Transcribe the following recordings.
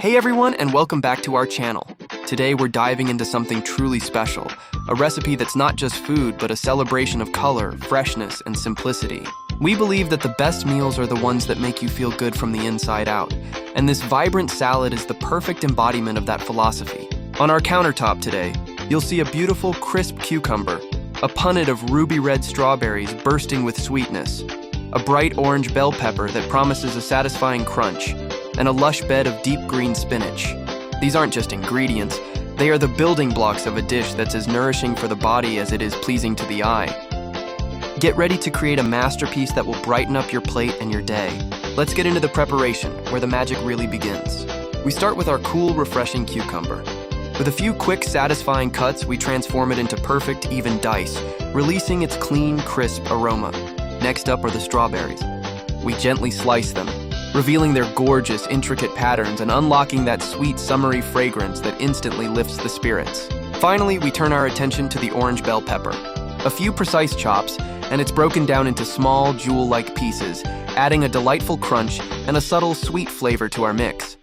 Hey everyone, and welcome back to our channel. Today we're diving into something truly special, a recipe that's not just food, but a celebration of color, freshness, and simplicity. We believe that the best meals are the ones that make you feel good from the inside out, and this vibrant salad is the perfect embodiment of that philosophy. On our countertop today, you'll see a beautiful, crisp cucumber, a punnet of ruby red strawberries bursting with sweetness, a bright orange bell pepper that promises a satisfying crunch, and a lush bed of deep green spinach. These aren't just ingredients, they are the building blocks of a dish that's as nourishing for the body as it is pleasing to the eye. Get ready to create a masterpiece that will brighten up your plate and your day. Let's get into the preparation, where the magic really begins. We start with our cool, refreshing cucumber. With a few quick, satisfying cuts, we transform it into perfect, even dice, releasing its clean, crisp aroma. Next up are the strawberries. We gently slice them, revealing their gorgeous, intricate patterns and unlocking that sweet, summery fragrance that instantly lifts the spirits. Finally, we turn our attention to the orange bell pepper. A few precise chops, and it's broken down into small, jewel-like pieces, adding a delightful crunch and a subtle, sweet flavor to our mix.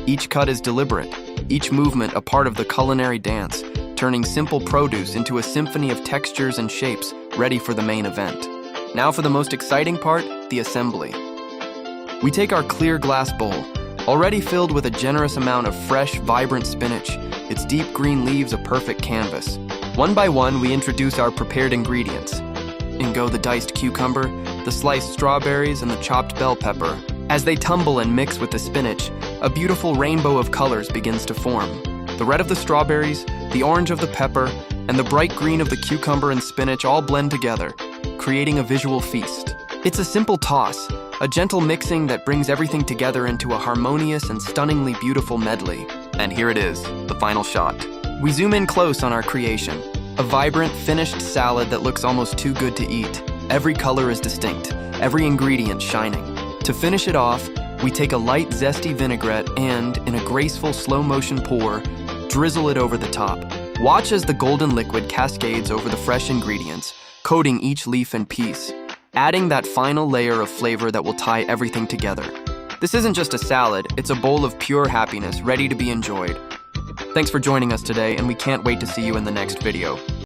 Each cut is deliberate, each movement a part of the culinary dance, turning simple produce into a symphony of textures and shapes ready for the main event. Now for the most exciting part, the assembly. We take our clear glass bowl, already filled with a generous amount of fresh, vibrant spinach, its deep green leaves a perfect canvas. One by one, we introduce our prepared ingredients. In go the diced cucumber, the sliced strawberries, and the chopped bell pepper. As they tumble and mix with the spinach, a beautiful rainbow of colors begins to form. The red of the strawberries, the orange of the pepper, and the bright green of the cucumber and spinach all blend together, creating a visual feast. It's a simple toss, a gentle mixing that brings everything together into a harmonious and stunningly beautiful medley. And here it is, the final shot. We zoom in close on our creation. A vibrant, finished salad that looks almost too good to eat. Every color is distinct, every ingredient shining. To finish it off, we take a light, zesty vinaigrette and, in a graceful, slow-motion pour, drizzle it over the top. Watch as the golden liquid cascades over the fresh ingredients, coating each leaf and piece, adding that final layer of flavor that will tie everything together. This isn't just a salad, it's a bowl of pure happiness ready to be enjoyed. Thanks for joining us today, and we can't wait to see you in the next video.